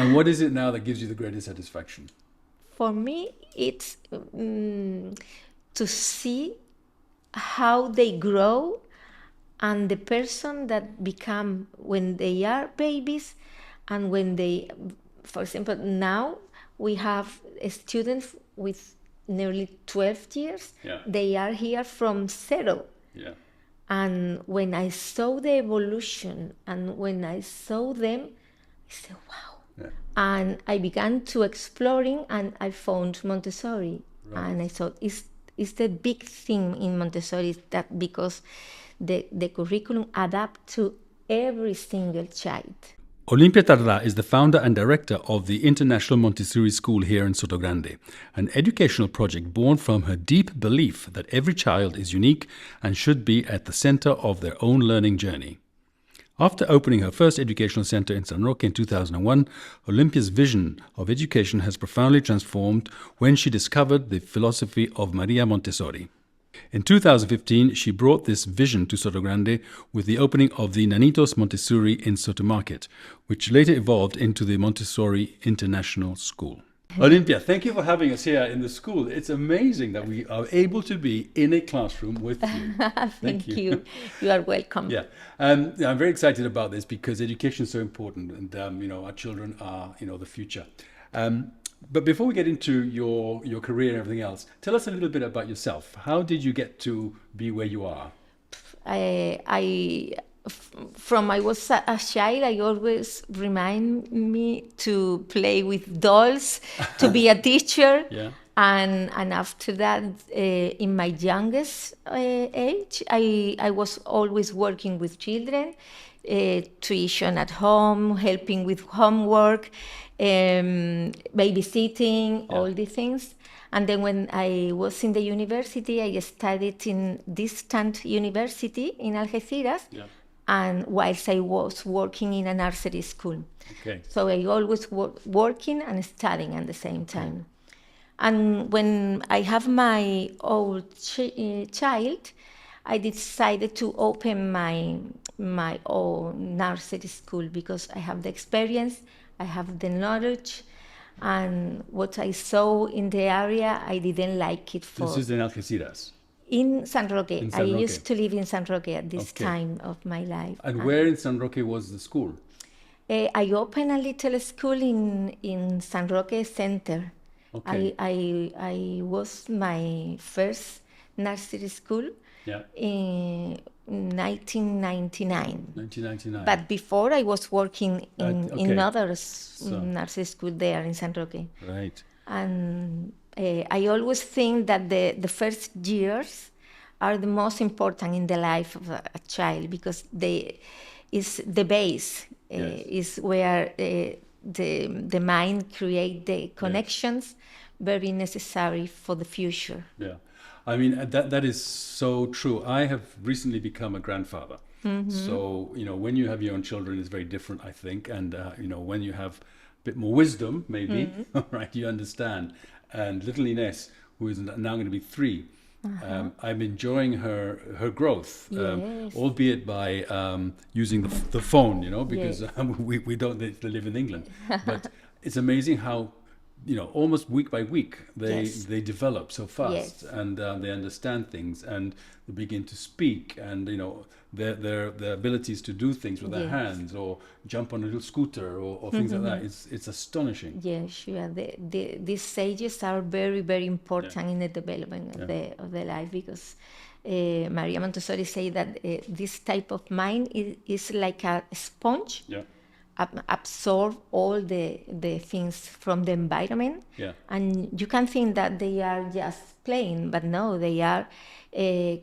And what is it now that gives you the greatest satisfaction? For me, it's to see how they grow and the person that become when they are babies and when they, for example, now we have students with nearly 12 years. Yeah. They are here from zero. Yeah. And when I saw the evolution and when I saw them, I said, wow. Yeah. And I began to exploring and I found Montessori. Right. And I thought, it's the big thing in Montessori is that because the curriculum adapt to every single child. Olimpia Tarda is the founder and director of the International Montessori School here in Sotogrande, an educational project born from her deep belief that every child is unique and should be at the center of their own learning journey. After opening her first educational center in San Roque in 2001, Olimpia's vision of education has profoundly transformed when she discovered the philosophy of Maria Montessori. In 2015, she brought this vision to Sotogrande with the opening of the Nanitos Montessori in Sotomarket, which later evolved into the Montessori International School. Olimpia, thank you for having us here in the school. It's amazing that we are able to be in a classroom with you. Thank you. You are welcome. Yeah, I'm very excited about this because education is so important, and our children are the future. But before we get into your career and everything else, tell us a little bit about yourself. How did you get to be where you are? From I was a child, I always remind me to play with dolls, to be a teacher. Yeah. And after that, in my youngest age, I was always working with children, tuition at home, helping with homework, babysitting, all the things. And then when I was in the university, I studied in distant university in Algeciras. Yeah. And whilst I was working in a nursery school. Okay. So I always working and studying at the same time. And when I have my old child, I decided to open my own nursery school because I have the experience, I have the knowledge, and what I saw in the area, I didn't like it. This is in Algeciras? In San Roque. In San I Roque. used to live in San Roque at this Okay. time of my life. And where in San Roque was the school? I opened a little school in San Roque Center. Okay. I was my first nursery school Yeah. in 1999. 1999. But before I was working in okay. other nursery school there in San Roque. Right. And I always think that the first years are the most important in the life of a child because they is the base, Yes. is where the mind create the connections very necessary for the future. Yeah. I mean, that is so true. I have recently become a grandfather. Mm-hmm. So, when you have your own children, it's very different, I think. And, when you have a bit more wisdom, maybe, right, you understand. And little Ines, who is now going to be 3, I'm enjoying her growth, Yes. albeit by using the phone, because we don't live in England. But it's amazing how, almost week by week, they develop so fast. Yes. And they understand things and they begin to speak and, their abilities to do things with their hands or jump on a little scooter or things like that. It's astonishing. Yes, sure. These stages are very, very important in the development of the life because Maria Montessori say that this type of mind is like a sponge. Yeah. Absorb all the things from the environment. Yeah. And you can think that they are just playing, but no, they are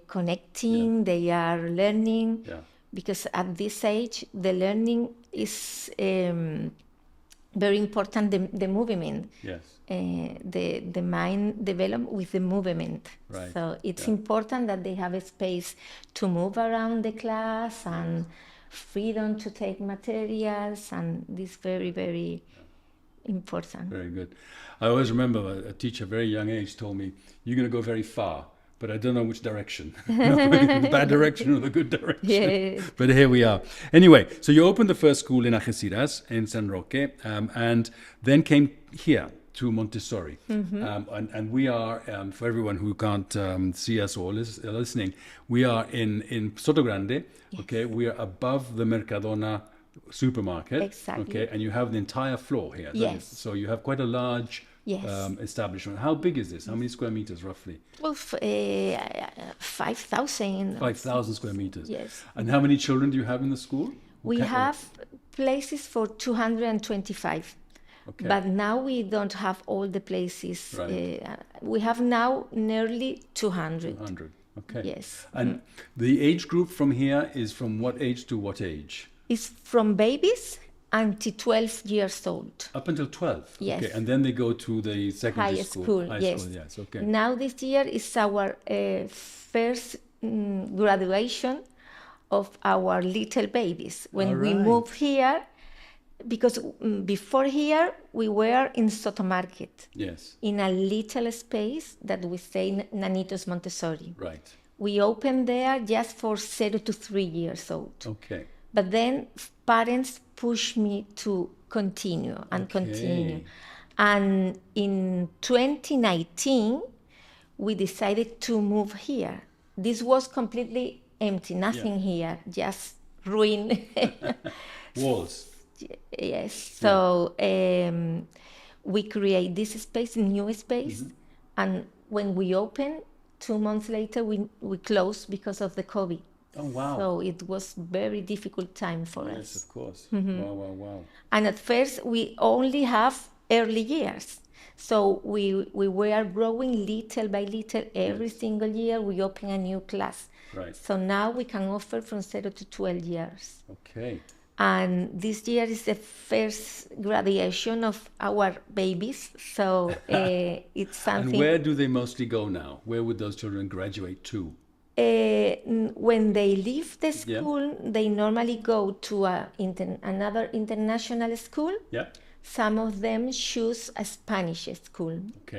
connecting, they are learning. Yeah. Because at this age, the learning is very important, the movement. Yes. The mind develop with the movement. Right. So it's important that they have a space to move around the class and freedom to take materials, and this very, very important. Very good. I always remember a teacher, very young age, told me, "You're going to go very far, but I don't know which direction. The bad direction or the good direction. Yeah. But here we are. Anyway, so you opened the first school in Algeciras, in San Roque, and then came here to Montessori. And we are, for everyone who can't see us or listening, we are in Sotogrande. Okay, we are above the Mercadona supermarket. Exactly. Okay, and you have the entire floor here. Yes. So you have quite a large establishment. How big is this? How many square meters roughly? Well, 5,000. 5,000 square meters. Yes. And how many children do you have in the school? We have places for 225. Okay. But now we don't have all the places. Right. We have now nearly 200. 200. Okay. Yes. And the age group from here is from what age to what age? It's from babies until 12 years old. Up until 12? Yes. Okay. And then they go to the secondary High school. school, High yes. school, yes. Okay. Now this year is our first graduation of our little babies. When we All right. moved here, because before here we were in Sotomarket, Yes. in a little space that we say Nanitos Montessori. Right. We opened there just for 0 to 3 years old. Okay. But then parents pushed me to continue and continue. And in 2019, we decided to move here. This was completely empty, nothing here, just ruin. Walls. Yes. So we create this space, new space, and when we open, 2 months later, we closed because of the COVID. Oh, wow. So it was very difficult time for Yes, us. of course. Wow. And at first, we only have early years. So we were growing little by little every single year. We open a new class. Right. So now we can offer from 0 to 12 years. Okay. And this year is the first graduation of our babies. So it's something. And where do they mostly go now? Where would those children graduate to? When they leave the school, they normally go to another international school. Yeah. Some of them choose a Spanish school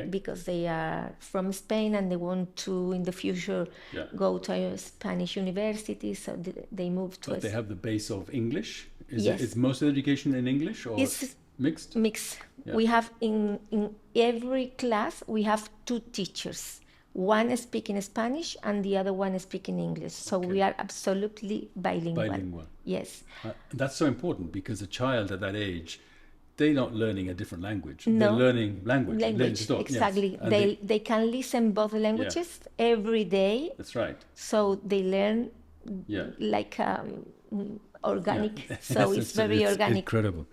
because they are from Spain and they want to, in the future, go to a Spanish university. So they move to. But they have the base of English. Is most of the education in English or it's mixed? Mixed. Yeah. We have in every class we have 2 teachers. One speaking Spanish and the other one speaking English. So we are absolutely bilingual. Bilingual. Yes. That's so important because a child at that age, they're not learning a different language. No. They're learning language. Learning to talk, exactly. Yes. They can listen both languages every day. That's right. So they learn like organic. So it's very organic. Incredible.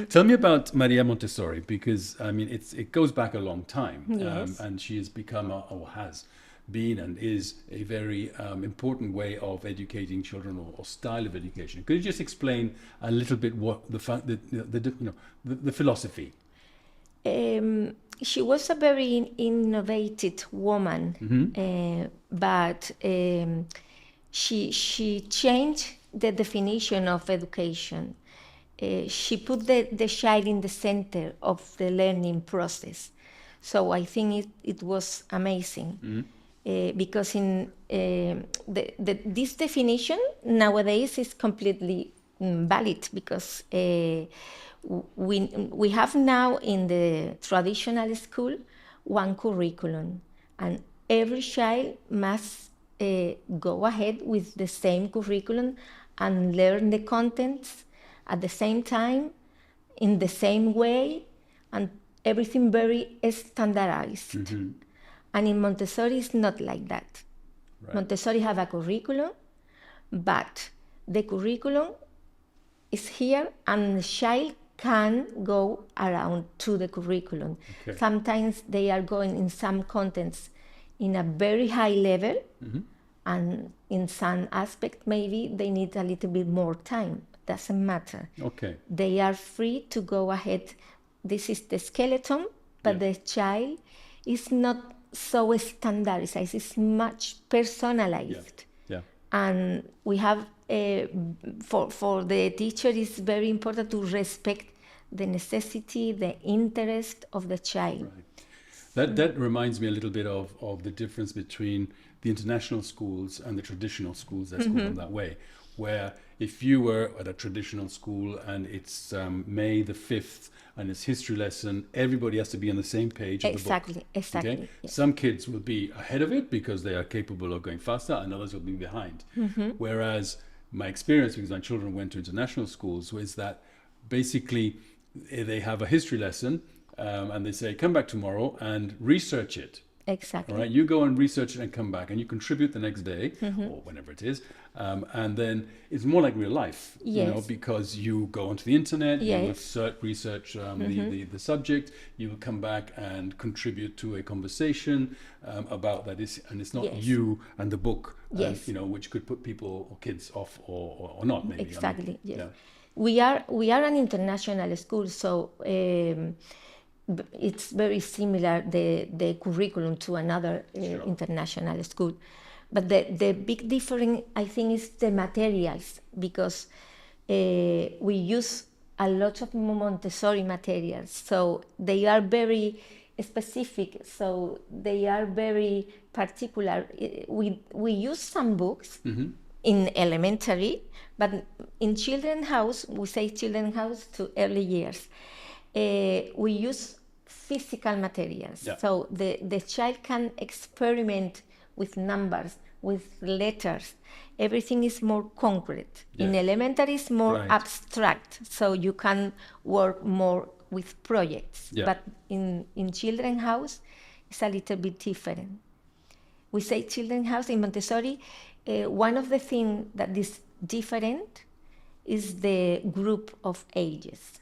Tell me about Maria Montessori because I mean it goes back a long time, Yes. and she has become or has been and is a very important way of educating children or style of education. Could you just explain a little bit what the philosophy? She was a very innovative woman, but she changed the definition of education. She put the child in the center of the learning process. So I think it was amazing. Because in this definition nowadays is completely valid because we have now in the traditional school one curriculum and every child must go ahead with the same curriculum and learn the contents at the same time in the same way and everything very standardized. And in Montessori, it's not like that. Right. Montessori have a curriculum, but the curriculum is here and the child can go around to the curriculum. Sometimes they are going in some contents in a very high level, and in some aspect, maybe they need a little bit more time. Doesn't matter. They are free to go ahead. This is the skeleton, but the child is not so standardized, it's much personalized. And we have, for the teacher, it's very important to respect the necessity, the interest of the child. Right. That reminds me a little bit of the difference between the international schools and the traditional schools, let's call them that way, where if you were at a traditional school and it's May the 5th and it's history lesson, everybody has to be on the same page of the book. Exactly. Okay? Yes. Some kids will be ahead of it because they are capable of going faster, and others will be behind. Whereas my experience, because my children went to international schools, was that basically they have a history lesson and they say, come back tomorrow and research it. Exactly. All right, you go and research it and come back, and you contribute the next day or whenever it is, and then it's more like real life, you know, because you go onto the internet, you will research the subject, you will come back and contribute to a conversation about that is, and it's not you and the book, you know, which could put people or kids off or not maybe. Exactly. I mean, Yes. We are an international school, so. It's very similar, the curriculum, to another international school. But the big difference, I think, is the materials, because we use a lot of Montessori materials. So they are very specific, so they are very particular. We use some books in elementary, but in children's house, we say children's house to early years. We use physical materials, so the child can experiment with numbers, with letters. Everything is more concrete. In elementary, it's more abstract, so you can work more with projects. But in children's house, it's a little bit different. We say children's house in Montessori. One of the things that is different is the group of ages.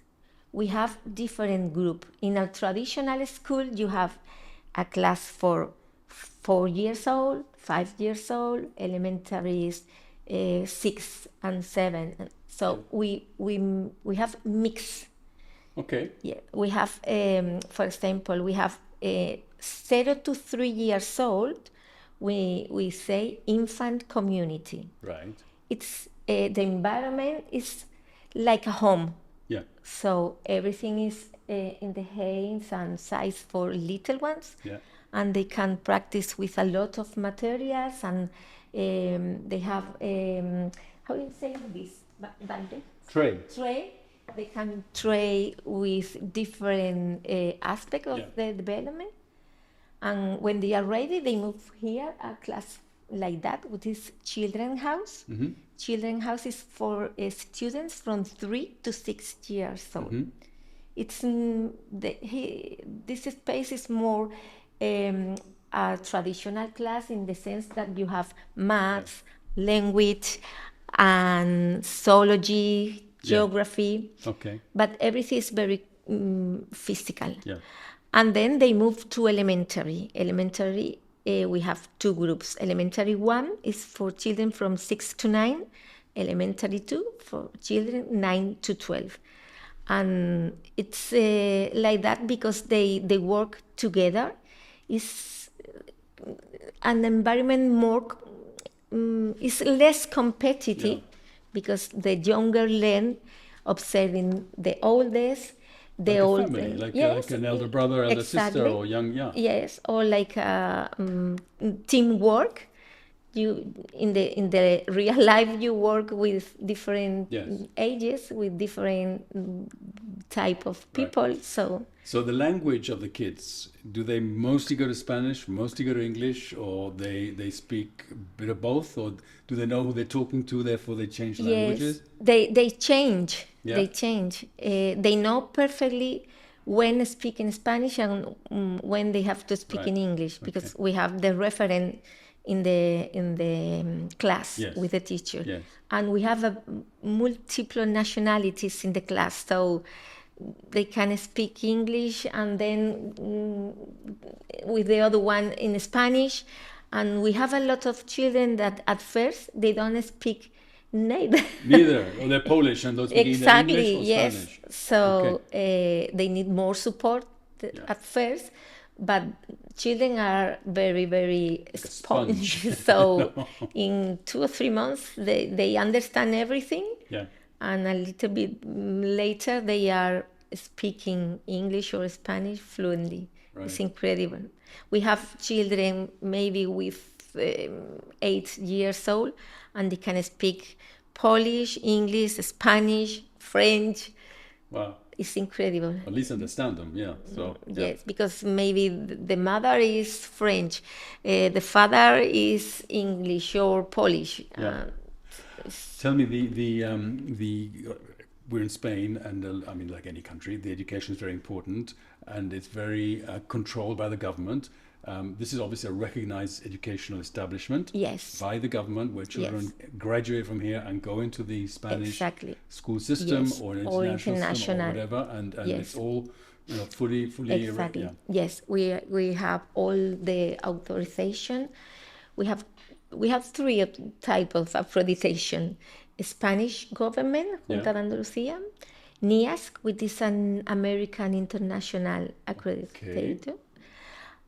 We have different group. In a traditional school, you have a class for 4 years old, 5 years old, elementary is 6 and 7. So we have mix. Okay. Yeah, we have, for example, we have 0 to 3 years old. We say infant community. Right. It's the environment is like a home. Yeah. So everything is in the hands and size for little ones, and they can practice with a lot of materials, and they have how do you say this? Tray. They can tray with different aspects of the development, and when they are ready, they move here a class like that, which is children's house. Children's house is for students from 3 to 6 years old. It's this space is more a traditional class, in the sense that you have maths, language, and zoology, geography. Okay. But everything is very physical. Yeah. And then they move to elementary. Elementary, we have 2 groups. Elementary 1 is for children from 6 to 9. Elementary 2 for children 9 to 12. And it's like that because they work together. It's an environment more, it's less competitive, because the younger learn observing the oldest. The like old a family, like an elder brother, elder sister, or young, Yes, or like teamwork. You in the real life, you work with different ages, with different type of people. So the language of the kids, do they mostly go to Spanish, mostly go to English, or they speak a bit of both, or do they know who they're talking to, therefore they change languages? They change. They change. They know perfectly when speaking Spanish and when they have to speak in English, because we have the referent in the class with the teacher, and we have multiple nationalities in the class, so they can speak English and then with the other one in Spanish. And we have a lot of children that at first they don't speak neither, or they're Polish and those speak exactly, either English or Spanish. So they need more support at first, but children are very, very like sponge. So in 2 or 3 months they understand everything, and a little bit later they are speaking English or Spanish fluently. It's incredible. We have children maybe with 8 years old, and they can speak Polish, English, Spanish, French. Wow. It's incredible. At least understand them, yeah. So yeah. Yes, because maybe the mother is French, the father is English or Polish. Yeah. Tell me we're in Spain, and I mean, like any country, the education is very important, and it's very controlled by the government. This is obviously a recognized educational establishment Yes. by the government, where children graduate from here and go into the Spanish Exactly. school system Yes. or an Or international system or international. whatever, and Yes. it's all fully Exactly. Yes, we have all the authorization. We have three type of accreditation: Spanish government, Junta de Andalucía; NIASC, which is an American international accreditation,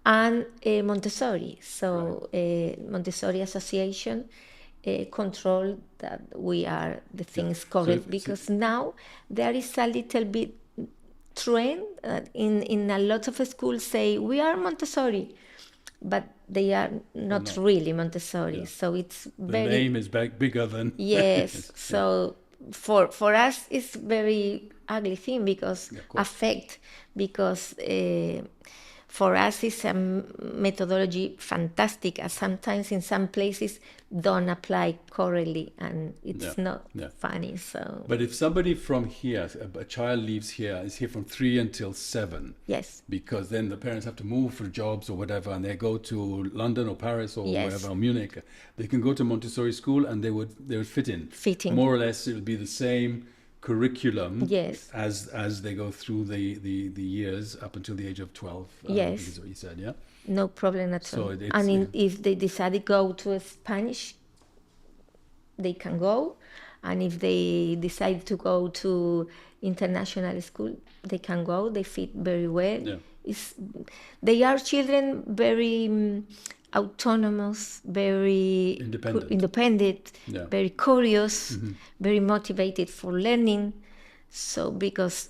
and Montessori. So Montessori Association control that we are the things correct, because now there is a little bit trend in a lot of schools say we are Montessori, but they are not really Montessori. So it's very, the name is bigger than yes. So for us it's very ugly thing, because affect, because for us it's a methodology fantastic, and sometimes in some places don't apply correctly, and it's not funny. So but if somebody from here, a child leaves here, is here from 3 until 7, yes, because then the parents have to move for jobs or whatever, and they go to London or Paris or wherever, or Munich, they can go to Montessori school and they would fit in. More or less it would be the same curriculum as they go through the years up until the age of 12. Yes, is what you said. Yeah, no problem at all. And if they decide to go to Spanish, they can go, and if they decide to go to international school, they can go. They fit very well. They are children very autonomous, very independent, very curious, very motivated for learning. So because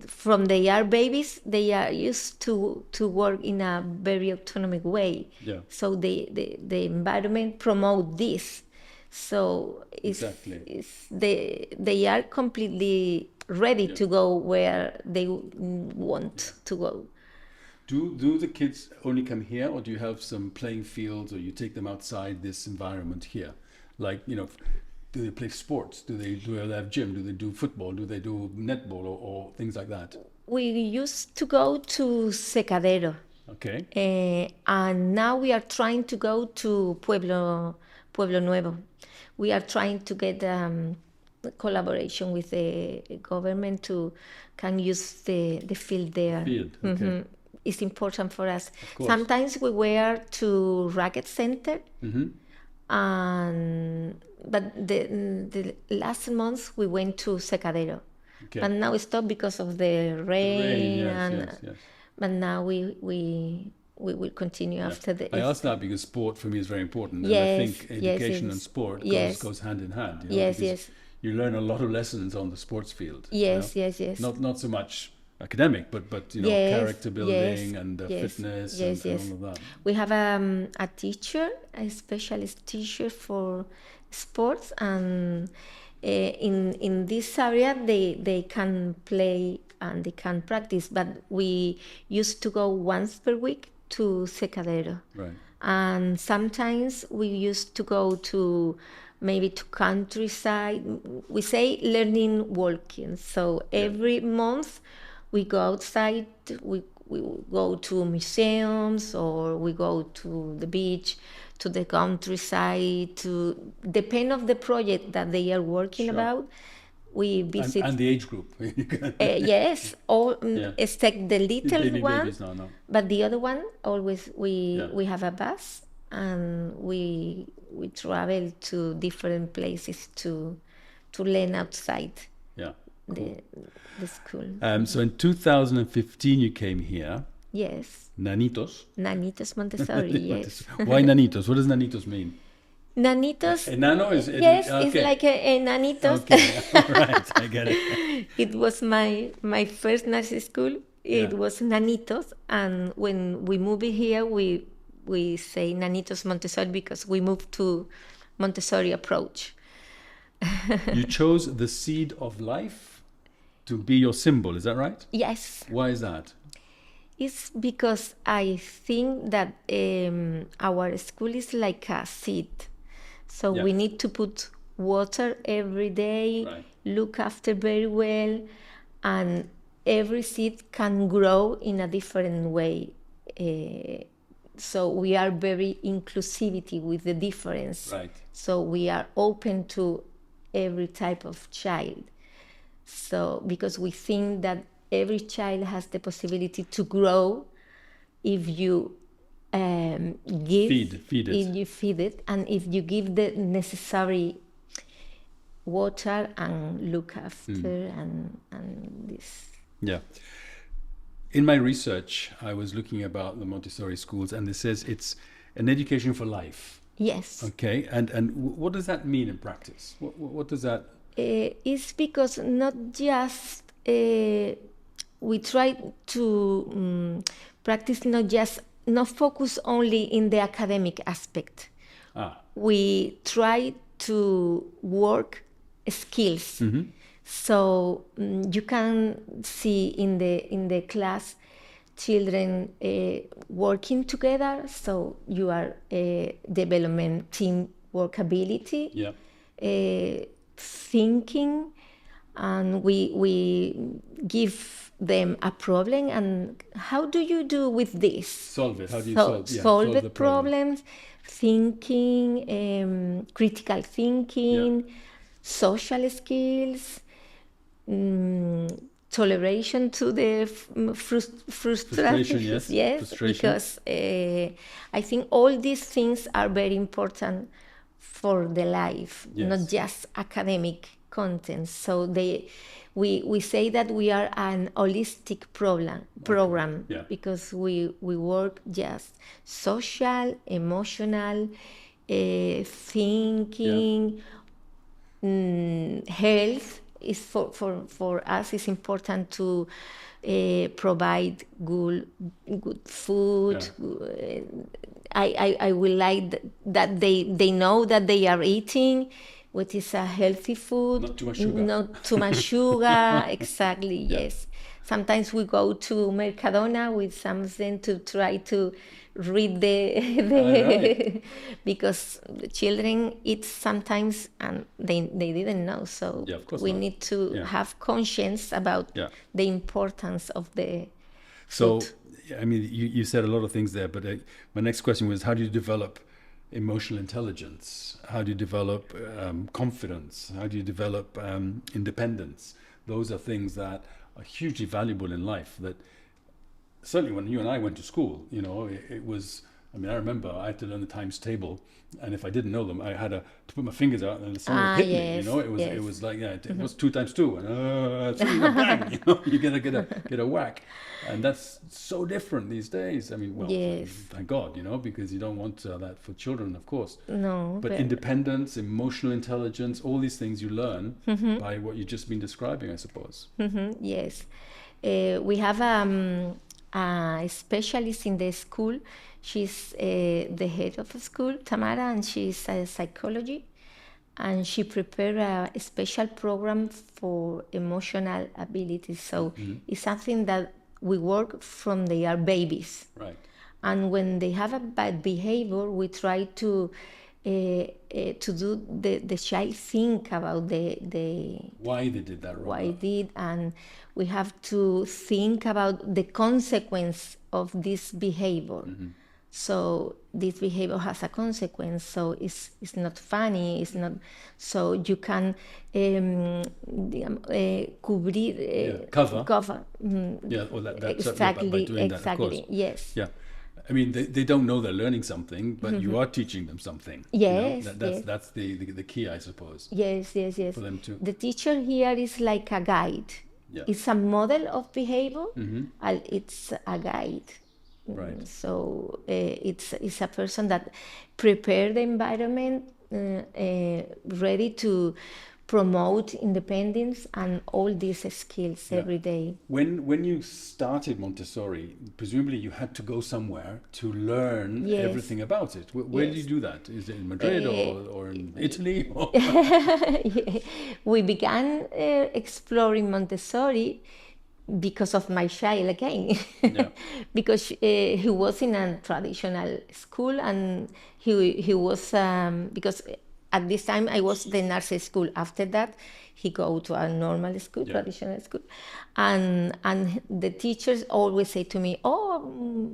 from they are babies, they are used to work in a very autonomic way. So the environment promote this. So they are completely ready to go where they want to go. Do the kids only come here, or do you have some playing fields, or you take them outside this environment here? Like, do they play sports? Do they have gym? Do they do football? Do they do netball or things like that? We used to go to Secadero. Okay. And now we are trying to go to Pueblo Nuevo. We are trying to get collaboration with the government to can use the field there. Okay. It's important for us. Sometimes we were to Racket Center, but the last month we went to Secadero. But now we stopped because of the rain. But now we will continue after the. I asked that because sport for me is very important, and I think education and sport goes hand in hand. Yes. You learn a lot of lessons on the sports field. Yes. Not so much academic, but character building and fitness and all of that. We have a teacher, a specialist teacher for sports, and in this area they can play and they can practice. But we used to go once per week to Secadero, and sometimes we used to go to maybe to countryside. We say learning walking. So every month we go outside, we go to museums, or we go to the beach, to the countryside, to depend of the project that they are working about. We visit and the age group. yes, all except the little baby one, babies, no. But the other one always we have a bus, and we travel to different places to learn outside. The school. So in 2015 you came here. Yes. Nanitos Montessori. Yes. Why Nanitos? What does Nanitos mean? Nanitos. Nano is yes, it's like a Nanitos. Okay, all right, I get it. It was my first nursery school. It was Nanitos, and when we moved here, we we say Nanitos Montessori because we moved to Montessori approach. You chose the seed of life to be your symbol, is that right? Yes. Why is that? It's because I think that our school is like a seed. So we need to put water every day, look after very well, and every seed can grow in a different way. So we are very inclusivity with the difference. Right. So we are open to every type of child. So because we think that every child has the possibility to grow if you feed it. if you feed it, and if you give the necessary water and look after and this. Yeah. In my research, I was looking about the Montessori schools, and it says it's an education for life. Yes. Okay. And what does that mean in practice? What does that? It's because not just we try to practice not focus only in the academic aspect. We try to work skills. So you can see in the class children working together. So you are developing team workability, thinking, and we give them a problem, and how do you do with this? Solve it. How do you solve the problems? Thinking, critical thinking, social skills, toleration to the frustration. Yes, frustration. Because I think all these things are very important for the life, not just academic content. So we say that we are an holistic program because we work just social, emotional, thinking, health. Is for us it's important to provide good food. I will like that they know that they are eating what is a healthy food, not too much sugar. Exactly. Yes, sometimes we go to Mercadona with something to try to read the because the children eat sometimes and they didn't know, so we need to have conscience about the importance of the food. I mean, you said a lot of things there, but my next question was, how do you develop emotional intelligence? How do you develop confidence? How do you develop independence? Those are things that are hugely valuable in life. That certainly when you and I went to school, it was, I mean, I remember I had to learn the times table, and if I didn't know them, I had to put my fingers out and someone would hit me, it was like, it was 2 times 2, and 3, bang, you're going to get a whack. And that's so different these days. I mean, thank God, because you don't want that for children, of course. No. But independence, emotional intelligence, all these things you learn by what you've just been describing, I suppose. Yes. We have a specialist in the school. She's the head of the school, Tamara, and she's a psychology. And she prepared a special program for emotional abilities. So it's something that we work from they are babies. Right. And when they have a bad behavior, we try to do the child think about the why they did that wrong. Why did, and we have to think about the consequence of this behavior. So this behavior has a consequence. So it's not funny. It's not. So you can cover. Or that's exactly. By doing exactly. That, of course. Yes. Yeah. I mean, they don't know they're learning something, but you are teaching them something. Yes, that's the key, I suppose. Yes. For them to. The teacher here is like a guide. Yeah. It's a model of behavior, and it's a guide. Right. So it's a person that prepare the environment, ready to promote independence and all these skills every day. When you started Montessori, presumably you had to go somewhere to learn Yes. everything about it. Where did you Yes. do that? Is it in Madrid or in Italy? Or? Yeah. We began exploring Montessori because of my child again. Yeah. Because he was in a traditional school, and he was because at this time I was the nursery school. After that, he go to a normal school, traditional school, and the teachers always say to me, "Oh,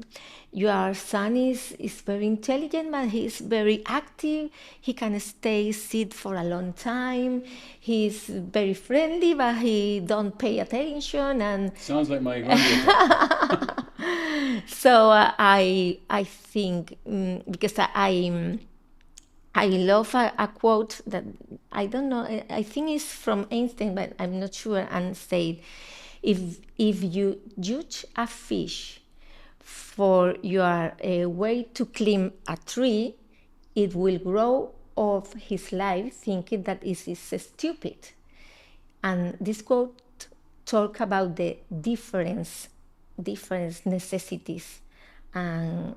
your son is very intelligent, but he's very active. He can sit for a long time. He's very friendly, but he don't pay attention." And Sounds like my granddaughter. so I think because I love a quote that I don't know. I think it's from Einstein, but I'm not sure. And said, if you judge a fish for your way to climb a tree, it will grow of his life thinking that it is stupid. And this quote talk about the different necessities, and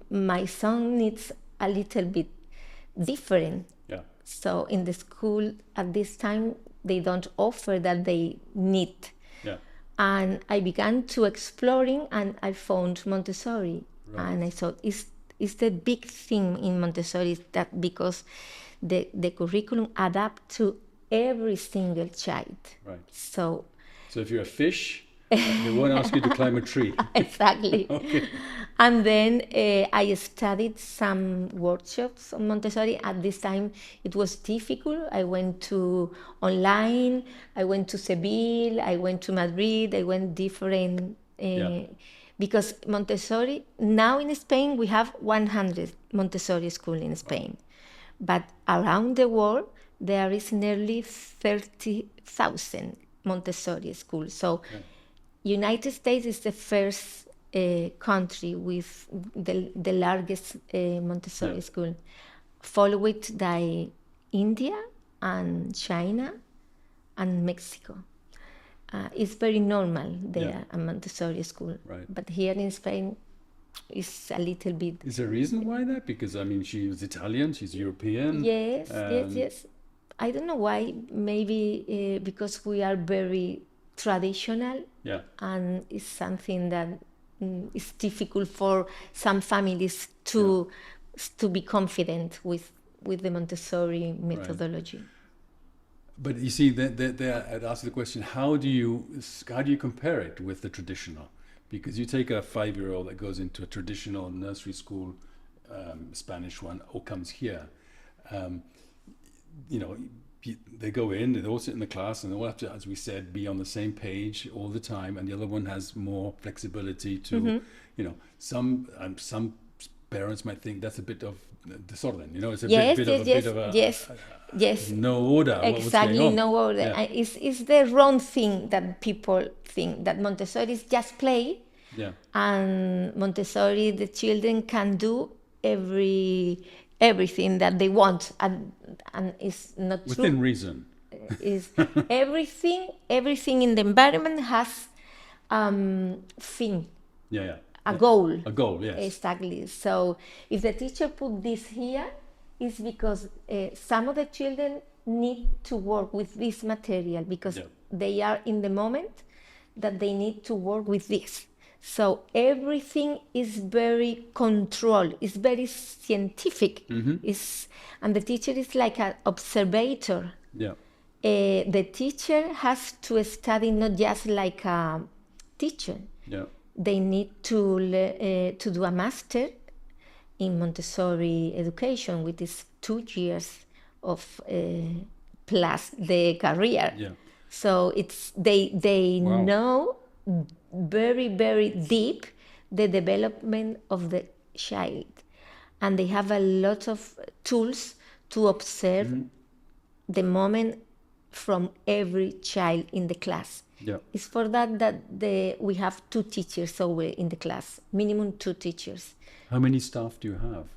my son needs a little bit different. Yeah. So in the school at this time they don't offer that they need. Yeah. And I began to exploring, and I found Montessori. Right. And I thought it's the big thing in Montessori is that because the curriculum adapt to every single child. Right. So if you're a fish, they won't ask you to climb a tree. exactly. Okay. And then I studied some workshops on Montessori. At this time, it was difficult. I went to online, I went to Seville, I went to Madrid, I went different, because Montessori, now in Spain, we have 100 Montessori schools in Spain. But around the world, there is nearly 30,000 Montessori schools. So United States is the first country with the largest Montessori school, followed by India and China and Mexico. It's very normal there, a Montessori school. Right. But here in Spain, it's a little bit. Is there a reason why that? Because, I mean, she was Italian, she's European. Yes. I don't know why. Maybe because we are very traditional, and it's something that is difficult for some families to be confident with the Montessori methodology. Right. But you see, I'd ask the question: how do you compare it with the traditional? Because you take a 5-year-old that goes into a traditional nursery school, Spanish one, or comes here. They go in, they all sit in the class, and they all have to, as we said, be on the same page all the time. And the other one has more flexibility to, some parents might think that's a bit of desorden. It's a bit of a no order. Exactly, no order. Yeah. It's the wrong thing that people think that Montessori is just play. Yeah. And Montessori, the children can do everything that they want, and it's not true. Within reason. Is everything in the environment has thing. A goal. A goal, yes. Exactly. So if the teacher put this here, it's because some of the children need to work with this material because they are in the moment that they need to work with this. So everything is very controlled. It's very scientific. And the teacher is like an observator. Yeah. The teacher has to study not just like a teacher. Yeah. They need to do a master in Montessori education, which is 2 years of plus the career. Yeah. So they Wow. know very, very deep the development of the child, and they have a lot of tools to observe the moment from every child in the class. Yeah. It's for that we have 2 teachers over in the class, minimum 2 teachers. How many staff do you have?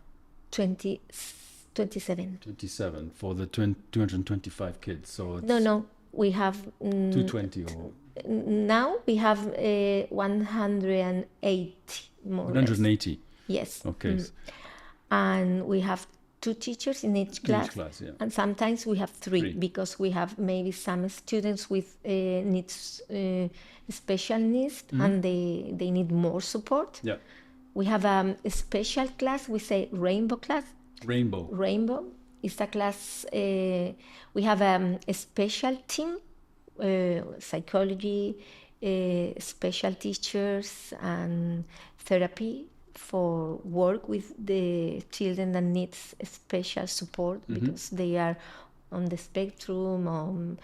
27. 27 for the 225 kids. So it's No, we have 220 or now we have 180 more or less. 180. Yes. Okay. And we have 2 teachers in each class. Yeah. And sometimes we have 3 3. because we have maybe some students with needs, special needs, and they need more support. Yeah. We have a special class, we say rainbow class. Rainbow is a class, we have a special team, psychology, special teachers, and therapy for work with the children that needs special support because they are on the spectrum of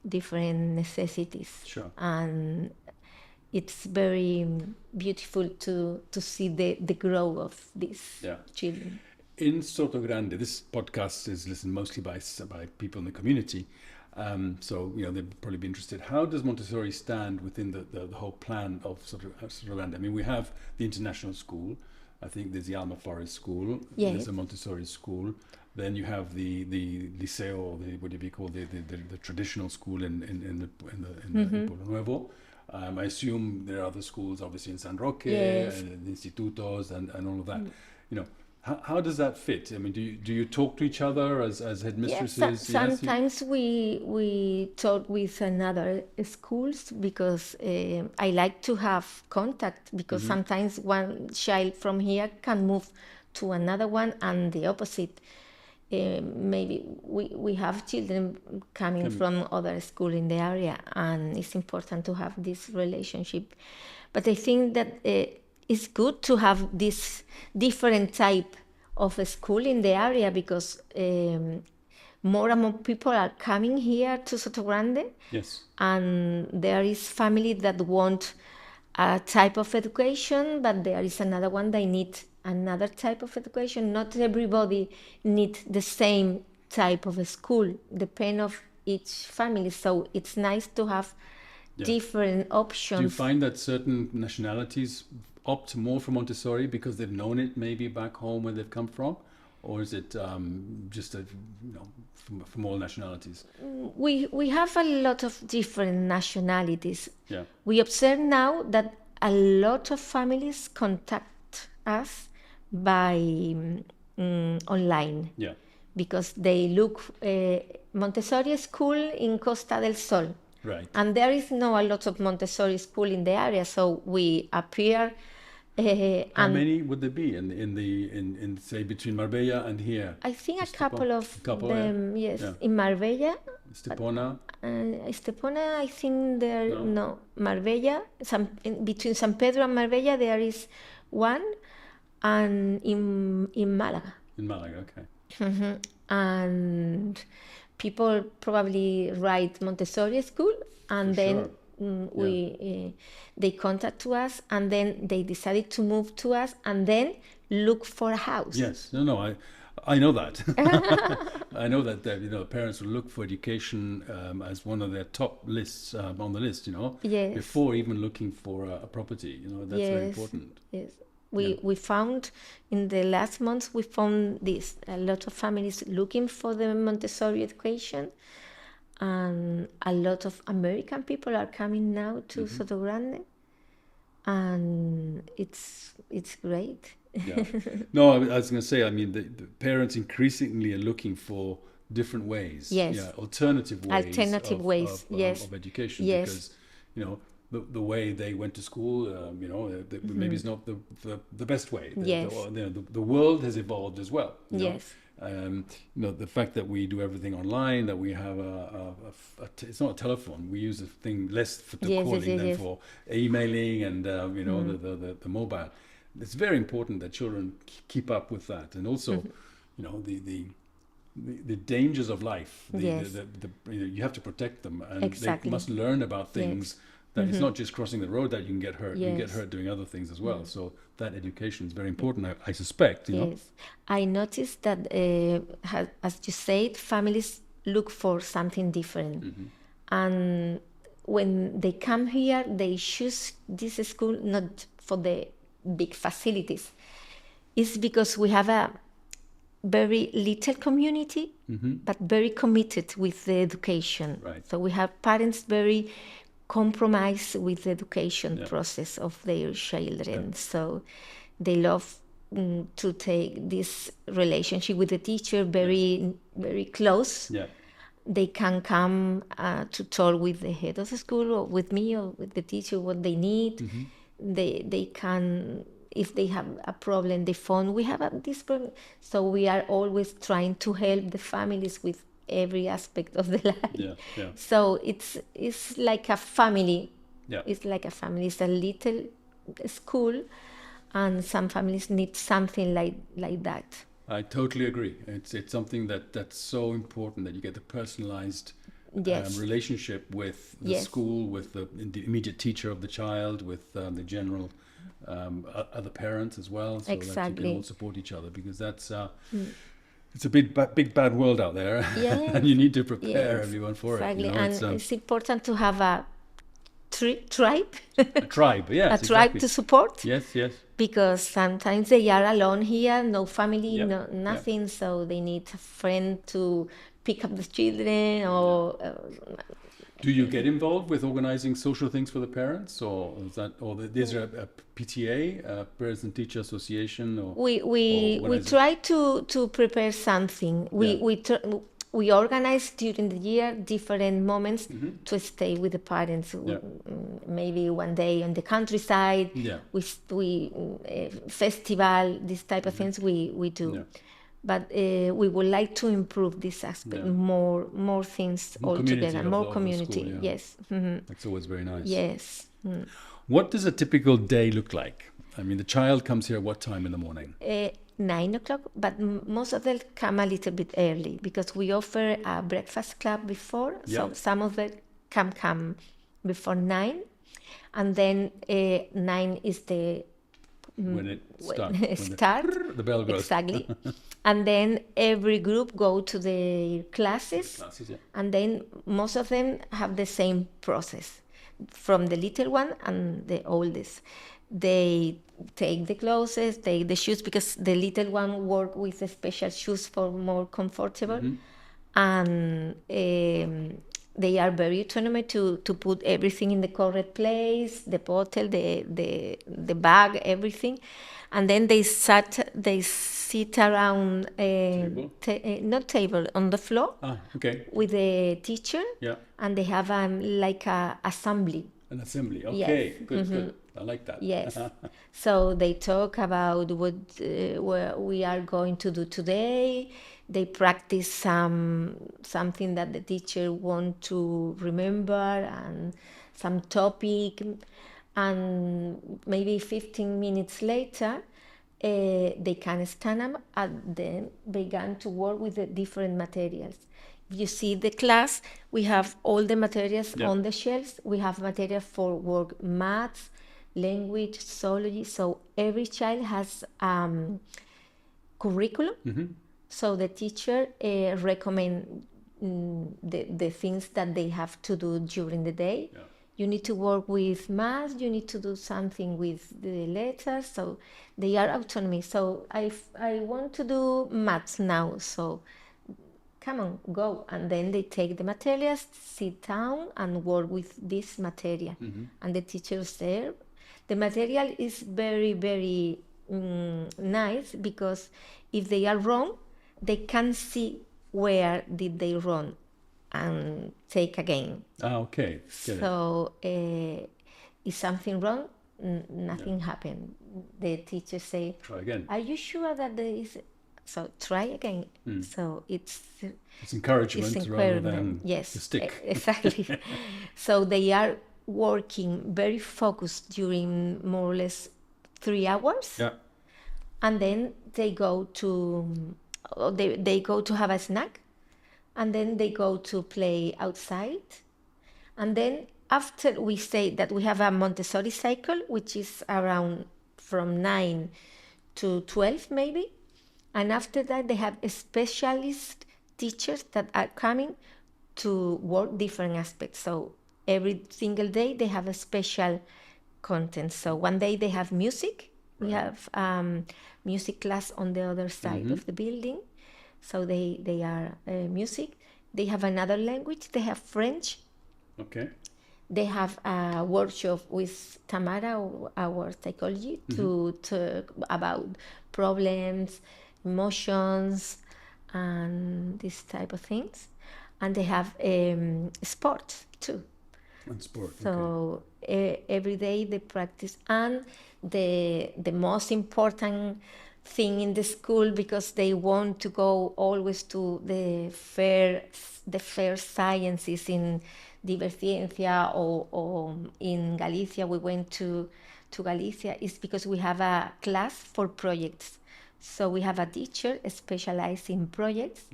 different necessities. Sure. And it's very beautiful to see the growth of these children. In Sotogrande, this podcast is listened mostly by people in the community. So, they'd probably be interested. How does Montessori stand within the whole plan of Sotogrande? I mean, we have the international school. I think there's the Alma Forest School. Yes. There's a Montessori school. Then you have the liceo, or what do you call the traditional school in Pueblo Nuevo. I assume there are other schools, obviously in San Roque, and institutos, and all of that. How does that fit? I mean, do you talk to each other as headmistresses? Yes, sometimes we talk with another schools because I like to have contact because sometimes one child from here can move to another one and the opposite. Maybe we have children coming from other school in the area, and it's important to have this relationship. But I think that it's good to have this different type of a school in the area because more and more people are coming here to Sotogrande. Yes. And there is family that want a type of education, but there is another one that need another type of education. Not everybody need the same type of a school, depend of each family. So it's nice to have different options. Do you find that certain nationalities opt more for Montessori because they've known it maybe back home where they've come from? Or is it just from all nationalities? We have a lot of different nationalities. Yeah. We observe now that a lot of families contact us by online. Yeah. Because they look Montessori school in Costa del Sol. Right. And there is not a lot of Montessori school in the area, so we appear. How many would there be in say between Marbella and here? I think a couple of them. Yes, yeah. In Marbella. Estepona. Estepona, I think there no. Marbella, between San Pedro and Marbella, there is one, and in Malaga. In Malaga, okay. Mm-hmm. And people probably write Montessori school, and then they contact to us, and then they decided to move to us, and then look for a house. Yes, I know that. I know that parents will look for education as one of their top lists on the list. Yes. Before even looking for a property. That's very important. Yes. We found in the last months, we found this, a lot of families looking for the Montessori education, and a lot of American people are coming now to Sotogrande, and it's great. Yeah. No, I was going to say, I mean, the parents increasingly are looking for different ways. Yes. Yeah, alternative ways of education. Yes. Because, the way they went to school, maybe it's not the best way. The world has evolved as well. Yes. The fact that we do everything online, that we have it's not a telephone. We use a thing less for calling than for emailing and the mobile. It's very important that children keep up with that, and also, the dangers of life. You have to protect them, and they must learn about things. That it's not just crossing the road that you can get hurt. You can get hurt doing other things as well. So that education is very important, I suspect. Yes. I noticed that, as you said, families look for something different. And when they come here, they choose this school not for the big facilities. It's because we have very little community, but very committed with the education. Right. So we have parents very compromised with the education process of their children. So they love to take this relationship with the teacher very, very close. Yeah. They can come to talk with the head of the school or with me or with the teacher what they need. They can, if they have a problem, they phone, we have this problem. So we are always trying to help the families with every aspect of the life. Yeah, yeah. So it's like a family. Yeah. It's like a family. It's a little school, and some families need something like that. I totally agree. It's something that's so important that you get the personalized Yes. relationship with the Yes. school, with the immediate teacher of the child, with the general other parents as well, so that you Exactly. can all support each other, because that's it's a big bad world out there, Yes. and you need to prepare Yes, everyone for exactly. it. You know? And it's important to have a tribe, a tribe, yes, a tribe exactly. to support. Yes, yes. Because sometimes they are alone here, no family, Yep, no yep. nothing, so they need a friend to pick up the children or Do you get involved with organizing social things for the parents, or is that, or is there a PTA, Parents and Teacher Association, or we or organize it? try to prepare something. Yeah. We organize during the year different moments to stay with the parents. Yeah. Maybe one day on the countryside. Yeah. We festival, this type of things we do. Yeah. But we would like to improve this aspect, Yeah. more things More community altogether, of more the community. school, yeah. Yes. Mhm. That's always very nice. Yes. What does a typical day look like? I mean, the child comes here what time in the morning? 9 o'clock, but most of them come a little bit early because we offer a breakfast club before. So Yeah. some of them come before 9, and then 9 is the When it starts. start. The bell goes. Exactly. And then every group go to their classes, Classes, yeah. and then most of them have the same process from the little one and the oldest. They take the clothes, take the shoes, because the little one work with the special shoes for more comfortable, and they are very autonomous to put everything in the correct place, the bottle, the bag, everything, and then they sit around not table, on the floor Ah, okay. with the teacher, Yeah. and they have like a assembly. An assembly. Okay. Yes. Good, good. I like that. Yes. So they talk about what we are going to do today. They practice something that the teacher want to remember, and some topic, and maybe 15 minutes later, they can stand up and then begin to work with the different materials. If you see the class, we have all the materials Yeah. on the shelves. We have material for work, maths, language, zoology. So every child has curriculum. So the teacher recommend the things that they have to do during the day. Yeah. You need to work with math, you need to do something with the letters, so they are autonomy. So I want to do maths now, so come on, go. And then they take the materials, sit down and work with this material. And the teacher's there. The material is very, very nice, because if they are wrong, they can see where did they wrong and take again. Ah, okay. Get it. So is something wrong? Nothing happened. The teacher say, Try again. are you sure that there is? So try again. So it's It's rather than yes, the stick. Exactly. So they are working very focused during more or less 3 hours. Yeah. And then they go to they go to have a snack, and then they go to play outside, and then after we say that we have a Montessori cycle, which is around from 9 to 12 maybe, and after that they have specialist teachers that are coming to work different aspects. So every single day they have a special content. So one day they have music. We have music class on the other side of the building. So they are music. They have another language. They have French. Okay. They have a workshop with Tamara, our psychology, to talk about problems, emotions, and this type of things. And they have sports too. And sport. Okay. So every day they practice, and the most important thing in the school, because they want to go always to the fair sciences in Diverciencia or in Galicia. We went to Galicia is because we have a class for projects. So we have a teacher specialized in projects,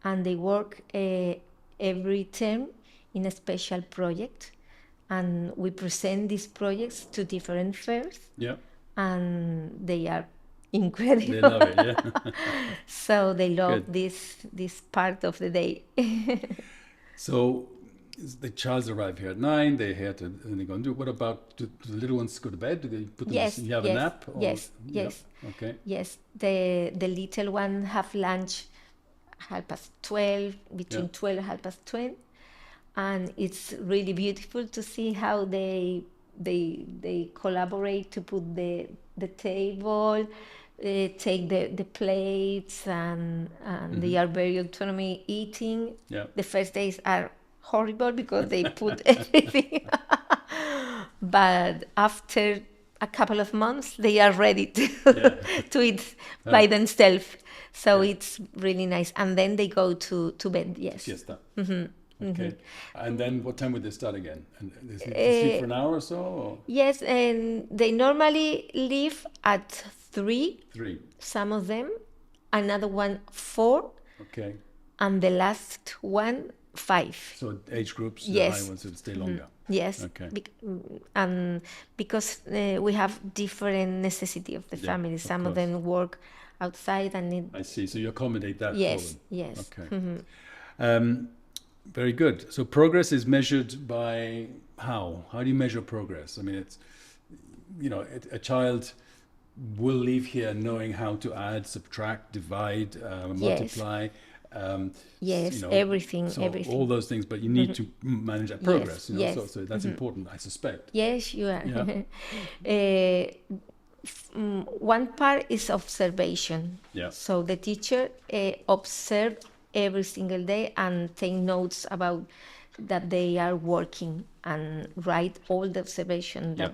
and they work every term in a special project, and we present these projects to different fairs. Yeah. And they are incredible. They love it, yeah. So they love Good. this part of the day. So the child's arrive here at 9, they're here to, and they're going to do, what about, do the little ones go to bed? Do they put them, Yes, you have yes, a nap? Or, yes, yeah, yes. okay. Yes, the little one have lunch 12:30, between Yeah. 12 and 12:30, and it's really beautiful to see how they collaborate to put the table, take the plates, and they are very autonomy eating. Yeah. The first days are horrible because they put everything, but after a couple of months they are ready to to eat by themselves. So it's really nice, and then they go to bed. Yes. Siesta. Okay. And then what time would they start again? And they sleep for an hour or so? Or? Yes, and they normally leave at 3. 3. Some of them, another one 4, Okay. and the last one 5. So age groups, Yes. the high ones would stay longer. Yes. Okay. And because we have different necessity of the Yeah, family. of Some of course. them work outside and need. I see. So you accommodate that Yes. for them. Yes. Okay. Very good. So progress is measured by how? How do you measure progress? I mean, it's, a child will leave here knowing how to add, subtract, divide, multiply. Yes, everything, so everything. all those things, but you need to manage that progress. Yes, So that's important, I suspect. Yes, you are. Yeah. One part is observation. Yeah. So the teacher observe every single day and take notes about that they are working and write all the observation that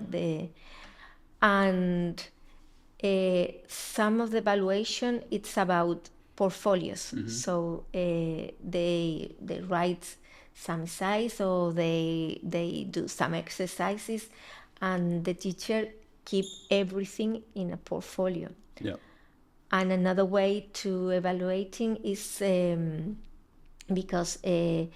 and some of the evaluation it's about portfolios. So they write some size, or they do some exercises, and the teacher keep everything in a portfolio. Yeah. And another way to evaluating is because they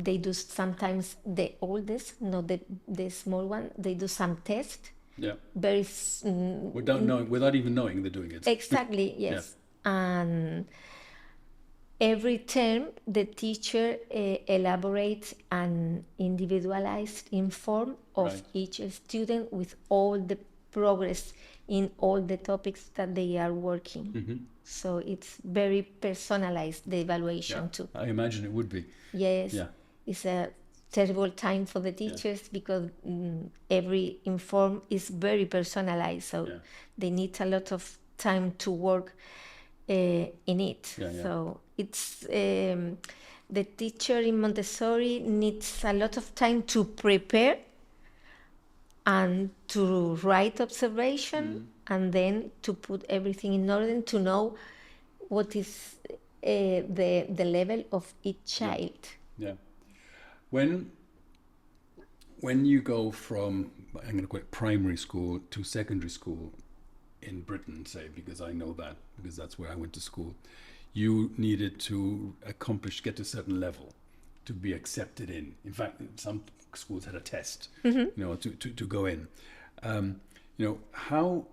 do sometimes the oldest, not the small one. They do some test. Yeah. Very Without even knowing they're doing it. Exactly. Yes. And every term the teacher elaborates an individualized inform of each student with all the progress in all the topics that they are working. So it's very personalized, the evaluation too. I imagine it would be. Yes. Yeah. It's a terrible time for the teachers because every inform is very personalized. So they need a lot of time to work in it. So it's the teacher in Montessori needs a lot of time to prepare and to write observation and then to put everything in order to know what is the level of each child. Yeah. When you go from, I'm going to call it primary school to secondary school in Britain, say, because I know that, because that's where I went to school, you needed to get to a certain level to be accepted in. In fact, some schools had a test, to go in. How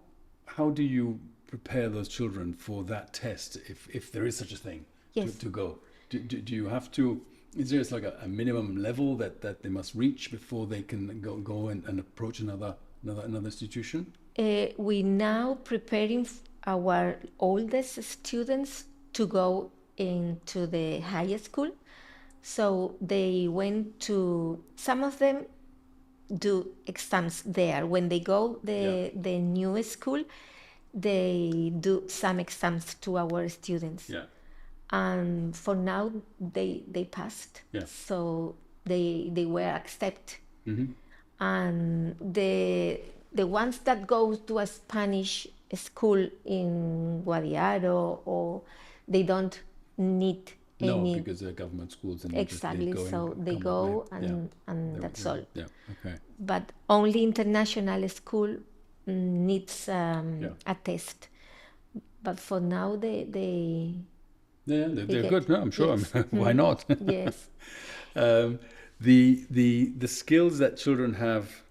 do you prepare those children for that test, if there is such a thing, to go? Do you have to? Is there like a minimum level that they must reach before they can go and approach another institution? We now preparing our oldest students to go into the high school. So they went to, some of them do exams there. When they go the new school, they do some exams to our students. Yeah. And for now, they passed. Yeah. So they were accepted. Mm-hmm. And the ones that go to a Spanish school in Guadiaro, or they don't need No, any, because they're government schools and exactly, so they go and that's all. Yeah. Okay. But only international school needs a test. But for now, they're good. No, I'm sure. Yes. Why not? Yes. The skills that children have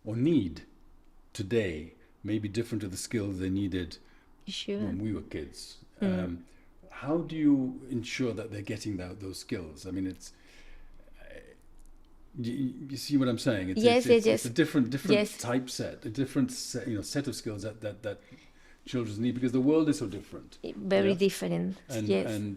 or need today may be different to the skills they needed Sure. when we were kids. How do you ensure that they're getting those skills? I mean, it's you see what I'm saying? Yes. It's a different Yes. type set, a different set of skills that children need, because the world is so different. Very different. And Yes. and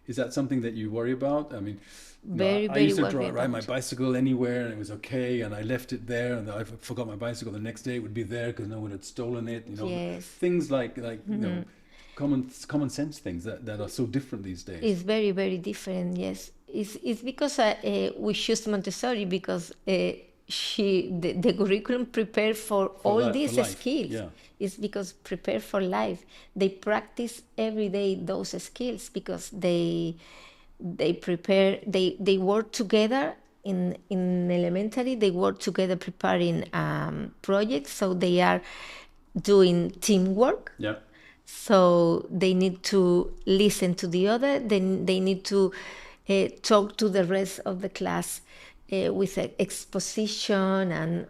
is that something that you worry about? I mean, Very, I very used to worried ride my about. bicycle anywhere, and it was okay, and I left it there, and I forgot my bicycle. The next day it would be there because no one had stolen it. Yes. Things like common sense things that are so different these days. It's very, very different. Yes, it's because we choose Montessori because the curriculum prepare for all these life. skills. Yeah. It's because prepare for life. They practice every day those skills because they prepare. They work together in elementary. They work together preparing projects. So they are doing teamwork. Yeah. So they need to listen to the other. Then they need to talk to the rest of the class with exposition, and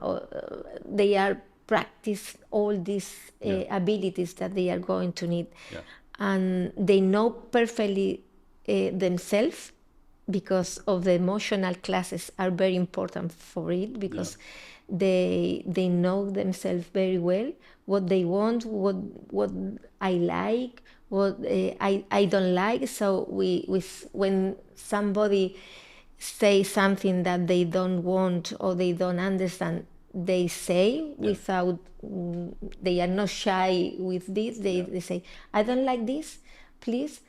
they are practice all these abilities that they are going to need. Yeah. And they know perfectly themselves, because of the emotional classes are very important for it, because they know themselves very well, what they want, what I like, what I don't like. So when somebody say something that they don't want or they don't understand, they say without, they are not shy with this. They say, I don't like this, please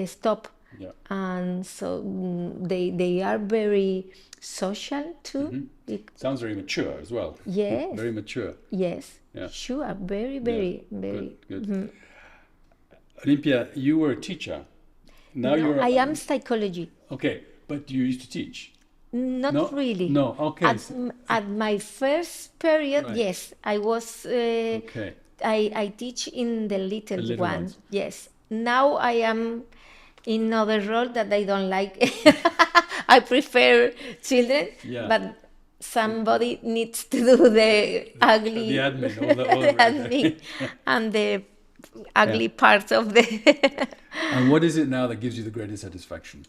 stop. Yeah. And so they are very social too. Sounds very mature as well. Yes. Very mature. Yes. Yeah. Sure. Very, very, very. Good. Olimpia, you were a teacher. Now you're. I am psychology. Okay, but you used to teach. Not really. No. Okay. At my first period, Right. yes, I was. Okay. I teach in the little little one. ones. Yes. Now I am in another role that I don't like. I prefer children, Yeah. but somebody needs to do the ugly, The admin, all the admin, and the ugly parts of the. And what is it now that gives you the greatest satisfaction?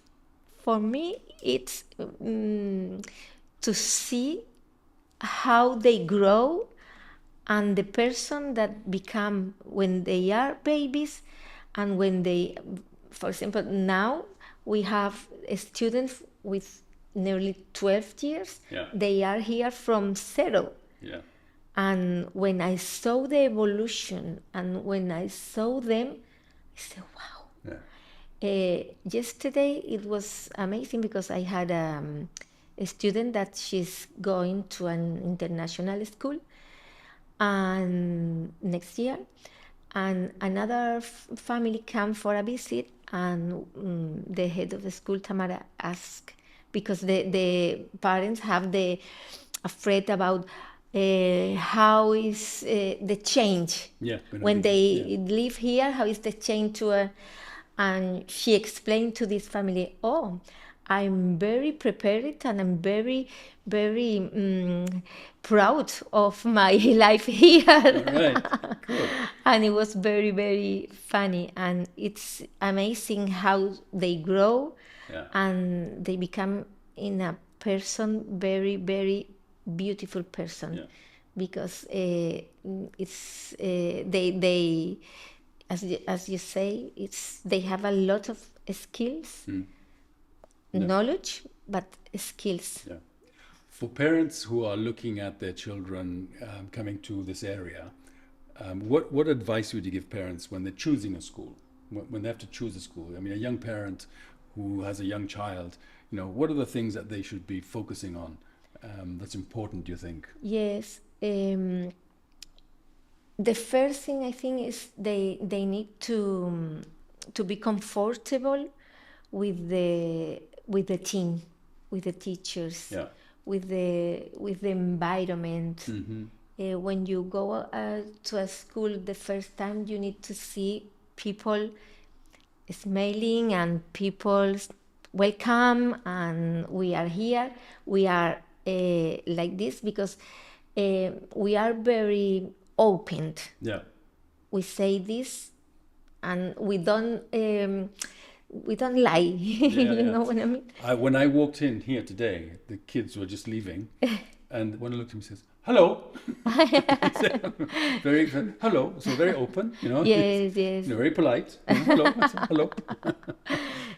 For me, it's to see how they grow, and the person that become when they are babies, and when they, for example, now we have students with nearly 12 years. Yeah. They are here from 0. Yeah. And when I saw the evolution, and when I saw them, I said, wow. Yeah. Yesterday it was amazing because I had a student that she's going to an international school, and next year, and another family came for a visit, and the head of the school, Tamara, asked, because the parents have afraid about how is the change when they live here, how is the change to and she explained to this family, I'm very prepared, and I'm very, very proud of my life here. Right. Cool. And it was very, very funny. And it's amazing how they grow and they become in a person, very, very beautiful person. Yeah. Because it's they as you say, they have a lot of skills, knowledge, but skills. Yeah. For parents who are looking at their children coming to this area, what advice would you give parents when they're choosing a school, when they have to choose a school? I mean, a young parent who has a young child, what are the things that they should be focusing on that's important, do you think? Yes. The first thing I think is they need to be comfortable with the team, with the teachers, with the environment. When you go to a school the first time, you need to see people smiling and people welcome, and we are here. We are like this because we are very open. Yeah. We say this, and we don't lie. You know what I mean? When I walked in here today, the kids were just leaving, and one looked at me and says, "Hello." Hello. So very open, Yes. Very polite. Hello. I said, hello.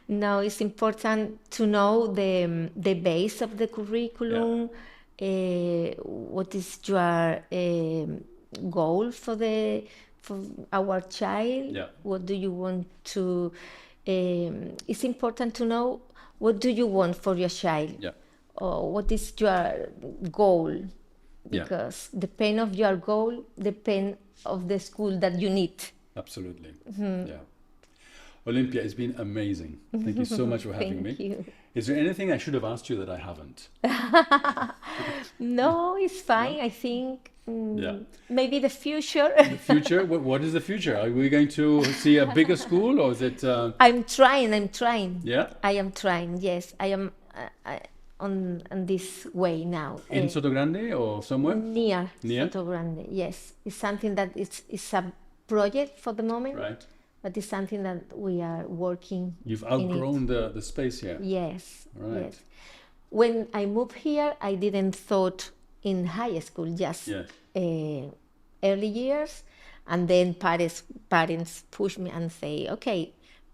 No, it's important to know the base of the curriculum. What is your goal for our child? Yeah. What do you want to? It's important to know what do you want for your child. Yeah. Or what is your goal? Because depend of your goal, depend of the school that you need. Absolutely. Yeah. Olimpia, it's been amazing. Thank you so much for having me. Thank you. Is there anything I should have asked you that I haven't? No, it's fine. I think maybe the future. The future? What is the future? Are we going to see a bigger school, or is it? I'm trying. Yeah? I am trying, yes. I am on this way now. In Sotogrande or somewhere? Near Sotogrande, yes. It's something that it's a project for the moment. Right. But it's something that we are working. You've outgrown the space here. Yes. Right. Yes. When I moved here, I didn't thought in high school, just early years, and then parents push me and say, okay,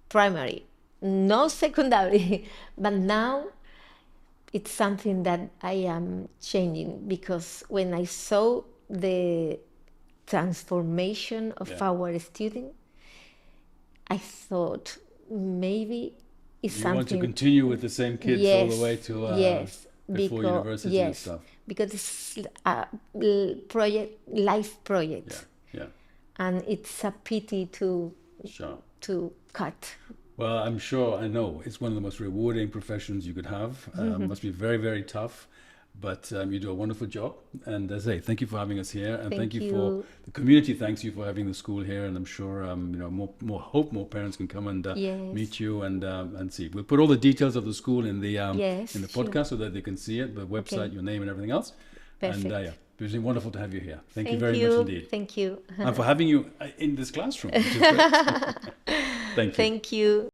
primary, no secondary. But now it's something that I am changing, because when I saw the transformation of our students, I thought maybe it's something. You want to continue with the same kids all the way to before university and stuff. Because it's a life project. Yeah. And it's a pity to cut. Well, I know it's one of the most rewarding professions you could have. Must be very, very tough. But you do a wonderful job. And as I say, thank you for having us here. And thank you for the community. Thanks you for having the school here. And I'm sure more parents can come and meet you and see. We'll put all the details of the school in the podcast so that they can see it, the website, your name and everything else. Perfect. And it's been wonderful to have you here. Thank you very much indeed. Thank you. And for having you in this classroom, which is great. Thank you. Thank you.